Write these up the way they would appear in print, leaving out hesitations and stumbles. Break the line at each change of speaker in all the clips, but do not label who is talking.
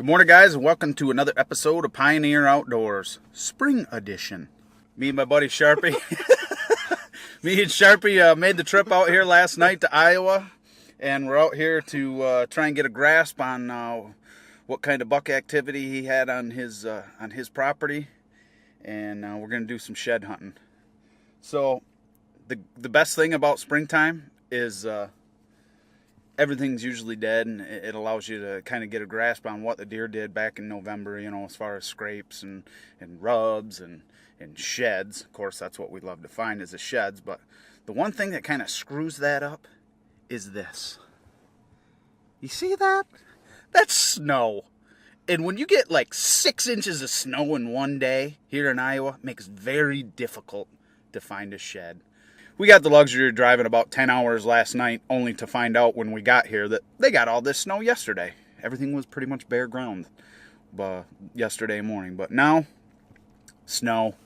Good morning, guys, and welcome to another episode of Pioneer Outdoors, Spring Edition. Me and my buddy Sharpie. Me and Sharpie made the trip out here last night to Iowa, and we're out here to try and get a grasp on what kind of buck activity he had on his property, and we're going to do some shed hunting. So, the best thing about springtime is everything's usually dead, and it allows you to kind of get a grasp on what the deer did back in November, you know, as far as scrapes and rubs and sheds. Of course, that's what we love to find is the sheds, but the one thing that kind of screws that up is this. You see that? That's snow. And when you get like 6 inches of snow in one day here in Iowa, it makes it very difficult to find a shed. We got the luxury of driving about 10 hours last night, only to find out when we got here that they got all this snow yesterday. Everything was pretty much bare ground yesterday morning. But now, snow.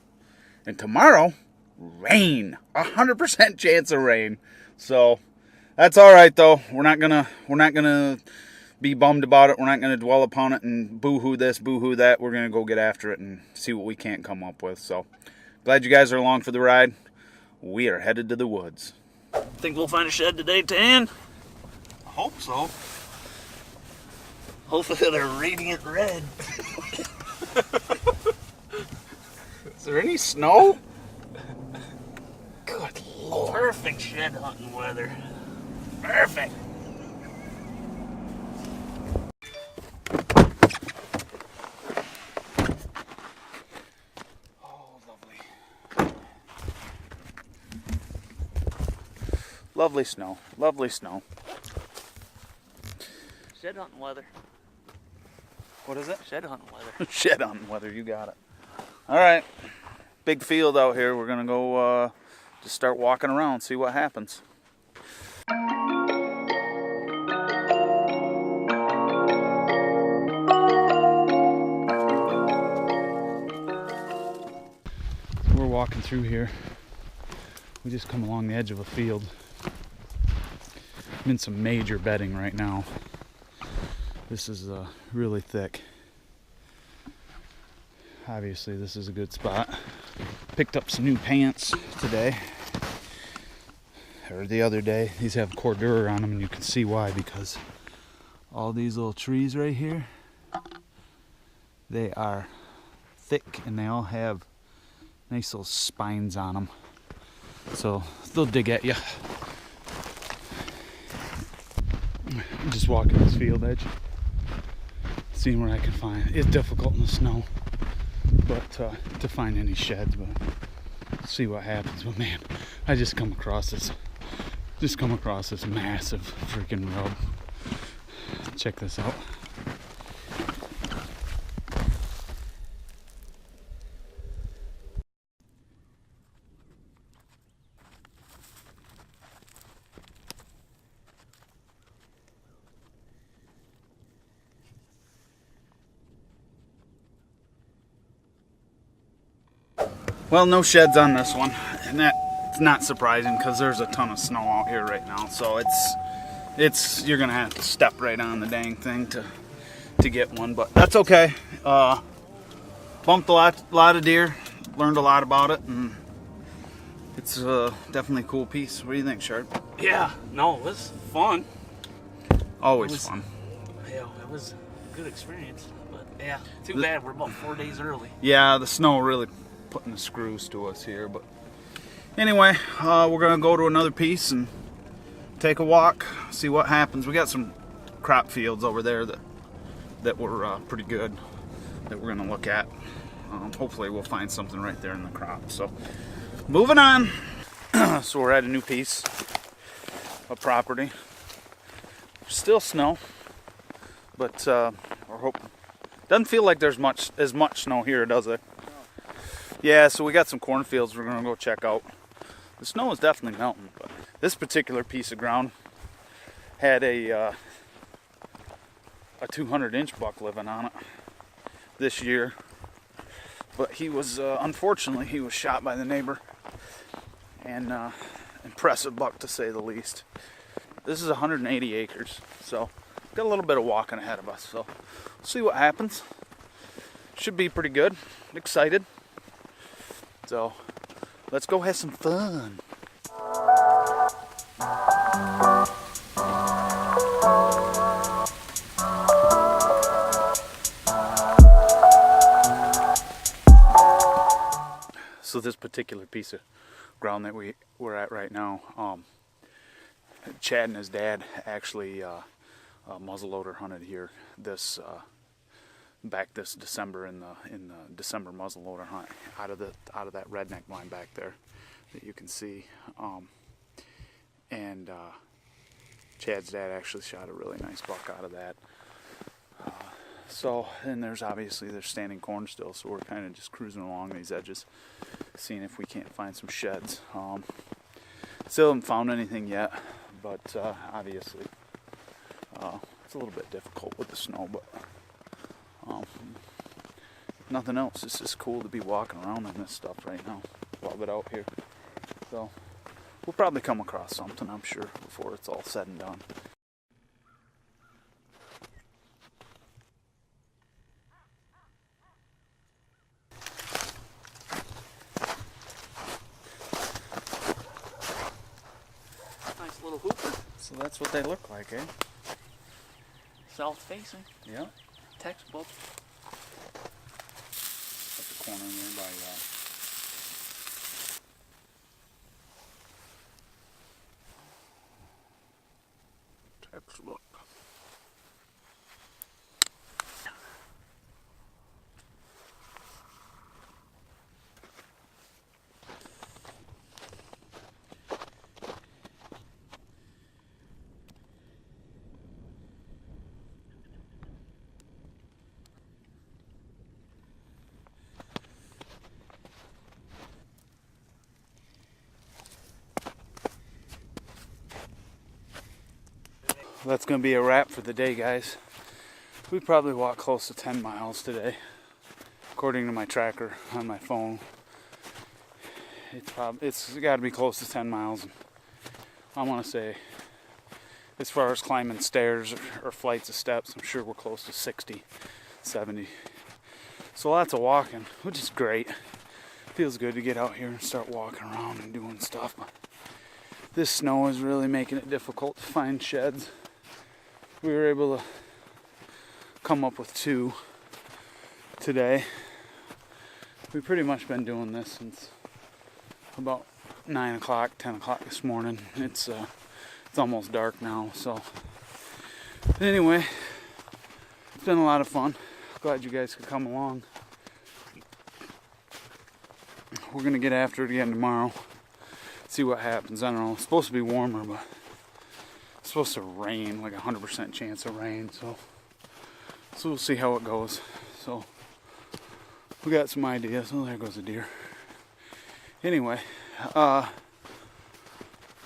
And tomorrow, rain. 100% chance of rain. So, that's all right, though. We're not gonna be bummed about it. We're not gonna dwell upon it and boo-hoo this, boo-hoo that. We're gonna go get after it and see what we can't come up with. So, glad you guys are along for the ride. We are headed to the woods.
Think we'll find a shed today, Tan?
I hope so.
Hopefully they're radiant red.
Is there any snow? Good Lord.
Perfect shed hunting weather. Perfect.
Lovely snow. Lovely snow.
Shed hunting weather.
What is it?
Shed hunting weather.
Shed hunting weather. You got it. All right. Big field out here. We're going to go just start walking around, see what happens. We're walking through here. We just come along the edge of a field. I'm in some major bedding right now. This is really thick. Obviously this is a good spot. Picked up some new pants today, or the other day. These have Cordura on them, and you can see why, because all these little trees right here, they are thick and they all have nice little spines on them, so they'll dig at you. I'm just walking this field edge, seeing what I can find. It's difficult in the snow, but to find any sheds, but see what happens. But man, I just come across this massive freaking rub. Check this out. Well, no sheds on this one, and that's not surprising because there's a ton of snow out here right now. So you're gonna have to step right on the dang thing to get one, but that's okay. Bumped a lot of deer, learned a lot about it, and it's definitely a cool piece. What do you think, Sharp?
Yeah, no, it was fun.
Always fun.
Yeah, it was a good experience, but yeah, too bad we're about 4 days early.
Yeah, the snow really putting the screws to us here, but anyway, we're gonna go to another piece and take a walk, see what happens. We got some crop fields over there that were pretty good that we're gonna look at. Hopefully we'll find something right there in the crop. So moving on. So we're at a new piece of property. Still snow, but we're hoping. Doesn't feel like there's as much snow here, does it? Yeah, so we got some cornfields we're going to go check out. The snow is definitely melting, but this particular piece of ground had a 200-inch buck living on it this year. But he was, unfortunately, he was shot by the neighbor. And impressive buck, to say the least. This is 180 acres, so got a little bit of walking ahead of us. So see what happens. Should be pretty good. Excited. So let's go have some fun. So this particular piece of ground that we're at right now, Chad and his dad actually muzzleloader hunted here back this December in the December muzzleloader hunt out of that redneck line back there that you can see, and Chad's dad actually shot a really nice buck out of that. So, and there's standing corn still, so we're kind of just cruising along these edges, seeing if we can't find some sheds. Still haven't found anything yet, but obviously it's a little bit difficult with the snow, but nothing else. It's just cool to be walking around in this stuff right now. Love it out here. So we'll probably come across something, I'm sure, before it's all said and done.
Nice little hooper.
So that's what they look like, eh?
South facing.
Yeah.
Textbook.
At the corner there by textbook. That's going to be a wrap for the day, guys. We probably walked close to 10 miles today, according to my tracker on my phone. It's got to be close to 10 miles. I want to say, as far as climbing stairs or flights of steps, I'm sure we're close to 60, 70. So lots of walking, which is great. Feels good to get out here and start walking around and doing stuff. But this snow is really making it difficult to find sheds. We were able to come up with 2 today. We've pretty much been doing this since about 9 o'clock, 10 o'clock this morning. It's almost dark now, so anyway, it's been a lot of fun. Glad you guys could come along. We're gonna get after it again tomorrow. See what happens. I don't know. It's supposed to be warmer, but it's supposed to rain, like 100% chance of rain, so we'll see how it goes. So we got some ideas. Oh, there goes a deer. Anyway,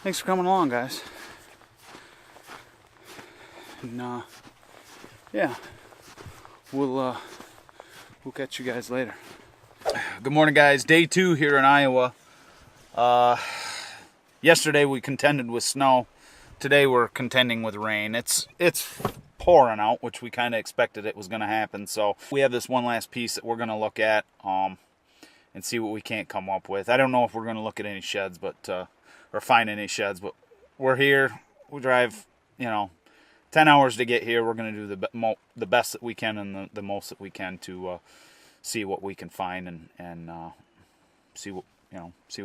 thanks for coming along, guys. And yeah, we'll catch you guys later. Good morning, guys. Day 2 here in Iowa. Yesterday we contended with snow. Today we're contending with rain. It's pouring out, which we kind of expected it was going to happen. So we have this one last piece that we're going to look at and see what we can't come up with. I don't know if we're going to look at any sheds, but or find any sheds. But we're here. We drive, 10 hours to get here. We're going to do the best that we can and the most that we can to see what we can find and see what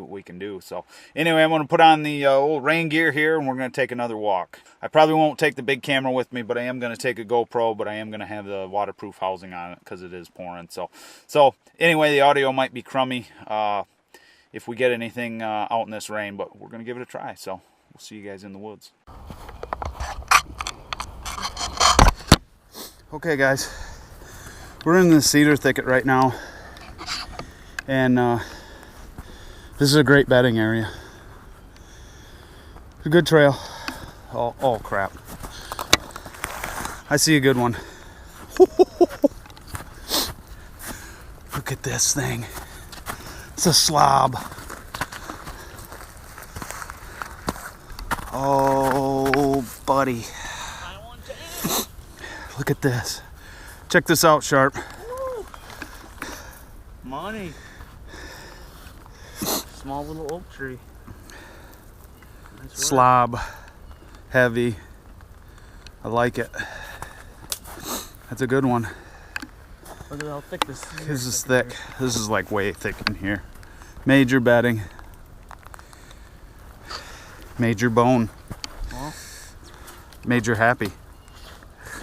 we can do. So anyway, I'm going to put on the old rain gear here and we're going to take another walk. I probably won't take the big camera with me, but I am going to take a GoPro, but I am going to have the waterproof housing on it because it is pouring. So anyway, the audio might be crummy if we get anything out in this rain, but we're going to give it a try. So we'll see you guys in the woods. Okay, guys, we're in the cedar thicket right now, and this is a great bedding area. It's a good trail. Oh crap. I see a good one. Look at this thing. It's a slob. Oh, buddy. Look at this. Check this out, Sharp.
Woo. Money. Small little oak tree. Nice work.
Slob. Heavy. I like it. That's a good one.
Look at how thick this is.
This is thick. This is like way thick in here. Major bedding. Major bone.
Well,
Major happy.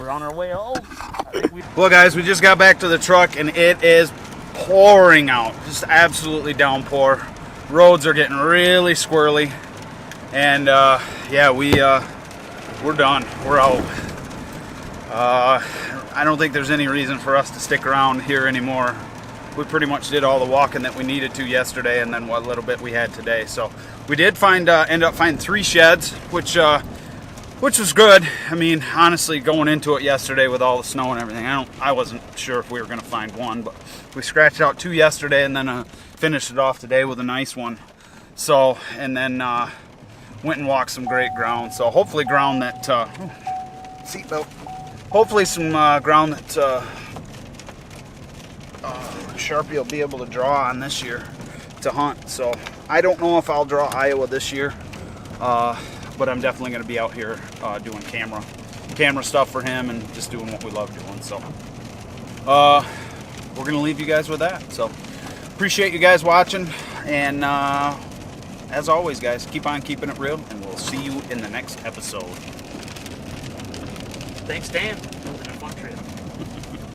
we're on our way home. I think we.
Well, guys, we just got back to the truck and it is pouring out. Just absolutely downpour. Roads are getting really squirrely. And yeah, we're done. We're out. I don't think there's any reason for us to stick around here anymore. We pretty much did all the walking that we needed to yesterday, and then what little bit we had today. So we did end up finding 3 sheds, which was good. I mean, honestly, going into it yesterday with all the snow and everything, I wasn't sure if we were gonna find one, but we scratched out 2 yesterday, and then finished it off today with a nice one. So, and then went and walked some great ground. So hopefully ground that seatbelt. Hopefully some ground that Sharpie will be able to draw on this year to hunt. So I don't know if I'll draw Iowa this year, but I'm definitely going to be out here doing camera stuff for him and just doing what we love doing. So we're going to leave you guys with that. So appreciate you guys watching, and as always, guys, keep on keeping it real, and we'll see you in the next episode.
Thanks, Dan. It was a fun trip.